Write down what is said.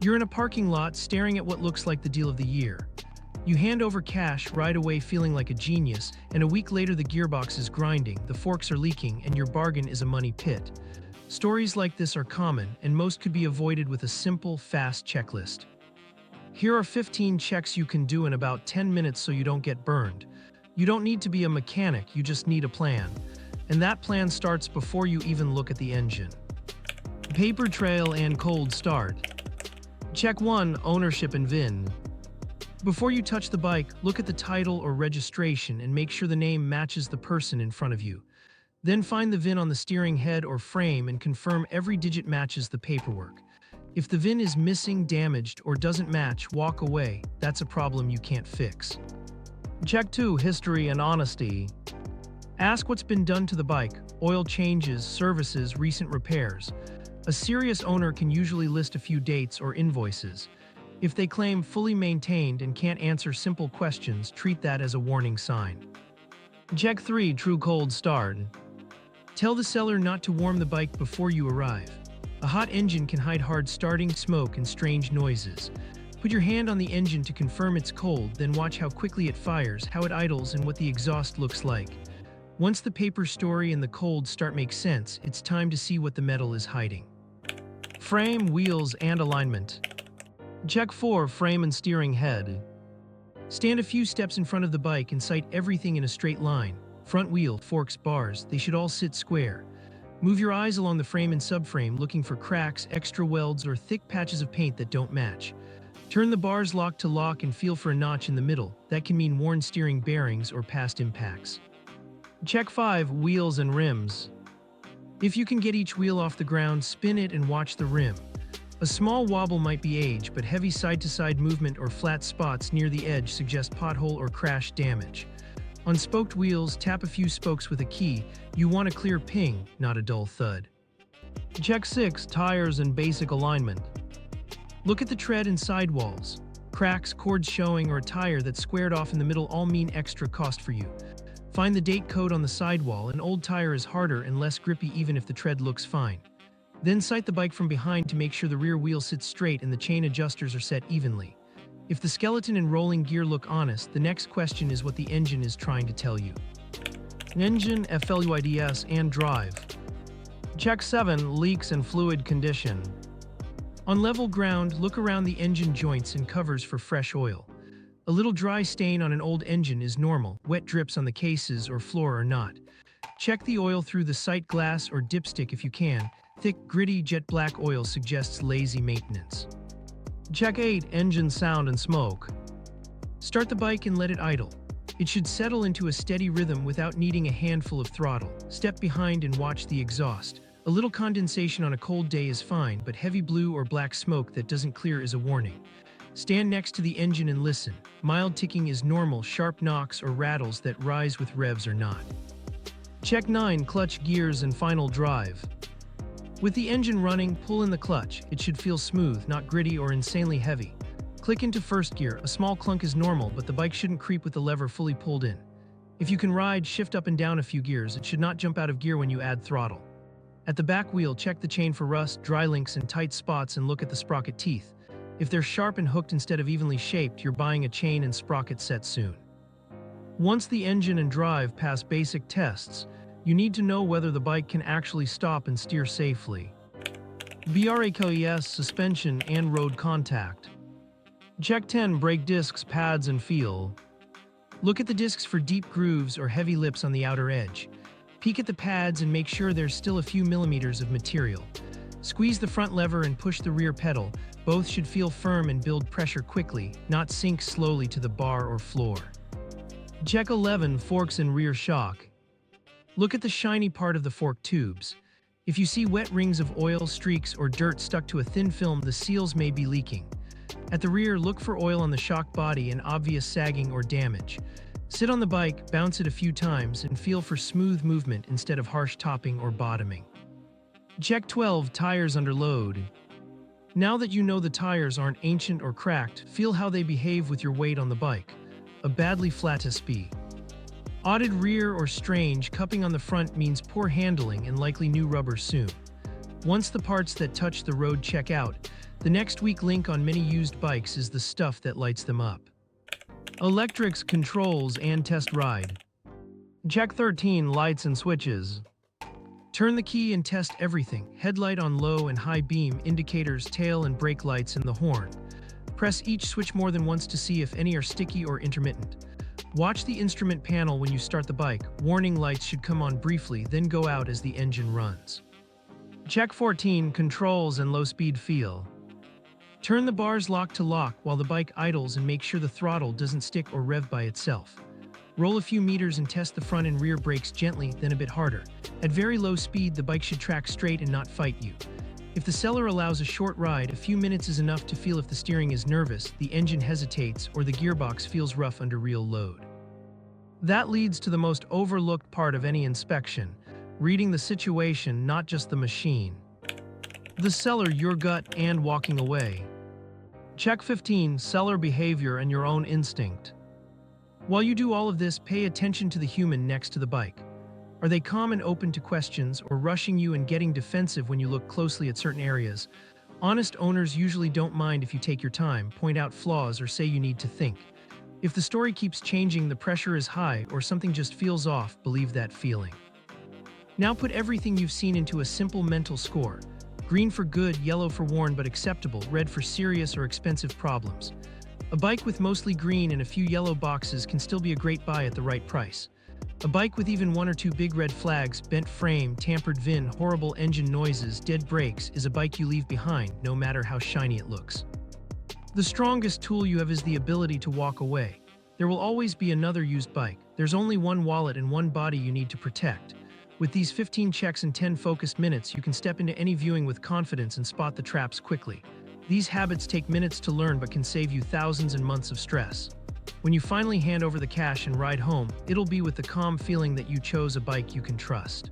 You're in a parking lot staring at what looks like the deal of the year. You hand over cash right away feeling like a genius, and a week later the gearbox is grinding, the forks are leaking, and your bargain is a money pit. Stories like this are common, and most could be avoided with a simple, fast checklist. Here are 15 checks you can do in about 10 minutes so you don't get burned. You don't need to be a mechanic, you just need a plan. And that plan starts before you even look at the engine. Paper trail and cold start. Check 1. Ownership and VIN. Before you touch the bike, look at the title or registration and make sure the name matches the person in front of you. Then find the VIN on the steering head or frame and confirm every digit matches the paperwork. If the VIN is missing, damaged, or doesn't match, walk away. That's a problem you can't fix. Check 2. History and honesty. Ask what's been done to the bike: oil changes, services, recent repairs. A serious owner can usually list a few dates or invoices. If they claim fully maintained and can't answer simple questions, treat that as a warning sign. Check 3. True cold start. Tell the seller not to warm the bike before you arrive. A hot engine can hide hard starting, smoke, and strange noises. Put your hand on the engine to confirm it's cold, then watch how quickly it fires, how it idles, and what the exhaust looks like. Once the paper story and the cold start make sense, it's time to see what the metal is hiding. Frame, wheels, and alignment. Check 4. Frame and steering head. Stand a few steps in front of the bike and sight everything in a straight line. Front wheel, forks, bars, they should all sit square. Move your eyes along the frame and subframe looking for cracks, extra welds, or thick patches of paint that don't match. Turn the bars lock to lock and feel for a notch in the middle. That can mean worn steering bearings or past impacts. Check 5. Wheels and rims. If you can get each wheel off the ground, spin it and watch the rim. A small wobble might be age, but heavy side-to-side movement or flat spots near the edge suggest pothole or crash damage. On spoked wheels, tap a few spokes with a key. You want a clear ping, not a dull thud. Check 6. Tires and basic alignment. Look at the tread and sidewalls. Cracks, cords showing, or a tire that's squared off in the middle all mean extra cost for you. Find the date code on the sidewall. An old tire is harder and less grippy even if the tread looks fine. Then sight the bike from behind to make sure the rear wheel sits straight and the chain adjusters are set evenly. If the skeleton and rolling gear look honest, the next question is what the engine is trying to tell you. Engine, FLUIDS, and drive. Check 7. Leaks and fluid condition. On level ground, look around the engine joints and covers for fresh oil. A little dry stain on an old engine is normal. Wet drips on the cases or floor are not. Check the oil through the sight glass or dipstick if you can. Thick, gritty, jet black oil suggests lazy maintenance. Check 8. Engine sound and smoke. Start the bike and let it idle. It should settle into a steady rhythm without needing a handful of throttle. Step behind and watch the exhaust. A little condensation on a cold day is fine, but heavy blue or black smoke that doesn't clear is a warning. Stand next to the engine and listen. Mild ticking is normal, sharp knocks or rattles that rise with revs are not. Check 9. Clutch, gears, and final drive. With the engine running, pull in the clutch. It should feel smooth, not gritty or insanely heavy. Click into first gear. A small clunk is normal, but the bike shouldn't creep with the lever fully pulled in. If you can ride, shift up and down a few gears. It should not jump out of gear when you add throttle. At the back wheel, check the chain for rust, dry links, and tight spots and look at the sprocket teeth. If they're sharp and hooked instead of evenly shaped, you're buying a chain and sprocket set soon. Once the engine and drive pass basic tests, you need to know whether the bike can actually stop and steer safely. BRAKES, suspension, and road contact. Check 10. Brake discs, pads, and feel. Look at the discs for deep grooves or heavy lips on the outer edge. Peek at the pads and make sure there's still a few millimeters of material. Squeeze the front lever and push the rear pedal. Both should feel firm and build pressure quickly, not sink slowly to the bar or floor. Check 11. Forks and rear shock. Look at the shiny part of the fork tubes. If you see wet rings of oil, streaks, or dirt stuck to a thin film, the seals may be leaking. At the rear, look for oil on the shock body and obvious sagging or damage. Sit on the bike, bounce it a few times, and feel for smooth movement instead of harsh topping or bottoming. Check 12. Tires under load. Now that you know the tires aren't ancient or cracked, feel how they behave with your weight on the bike. A badly flat SB. Odded rear or strange cupping on the front means poor handling and likely new rubber soon. Once the parts that touch the road check out, The next weak link on many used bikes is the stuff that lights them up. Electrics, controls, and test ride. Check 13 lights and switches. Turn the key and test everything. Headlight on low and high beam, indicators, tail and brake lights, and the horn. Press each switch more than once to see if any are sticky or intermittent. Watch the instrument panel when you start the bike. Warning lights should come on briefly, then go out as the engine runs. Check 14 controls and low speed feel. Turn the bars lock to lock while the bike idles and make sure the throttle doesn't stick or rev by itself. Roll a few meters and test the front and rear brakes gently, then a bit harder. At very low speed, the bike should track straight and not fight you. If the seller allows a short ride, a few minutes is enough to feel if the steering is nervous, the engine hesitates, or the gearbox feels rough under real load. That leads to the most overlooked part of any inspection: reading the situation, not just the machine. The seller, your gut, and walking away. Check 15 seller behavior and your own instinct. While you do all of this, pay attention to the human next to the bike. Are they calm and open to questions, or rushing you and getting defensive when you look closely at certain areas? Honest owners usually don't mind if you take your time, point out flaws, or say you need to think. If the story keeps changing, the pressure is high, or something just feels off, believe that feeling. Now put everything you've seen into a simple mental score. Green for good, yellow for worn but acceptable, red for serious or expensive problems. A bike with mostly green and a few yellow boxes can still be a great buy at the right price. A bike with even one or two big red flags, bent frame, tampered VIN, horrible engine noises, dead brakes, is a bike you leave behind, no matter how shiny it looks. The strongest tool you have is the ability to walk away. There will always be another used bike. There's only one wallet and one body you need to protect. With these 15 checks and 10 focused minutes, you can step into any viewing with confidence and spot the traps quickly. These habits take minutes to learn but can save you thousands and months of stress. When you finally hand over the cash and ride home, it'll be with the calm feeling that you chose a bike you can trust.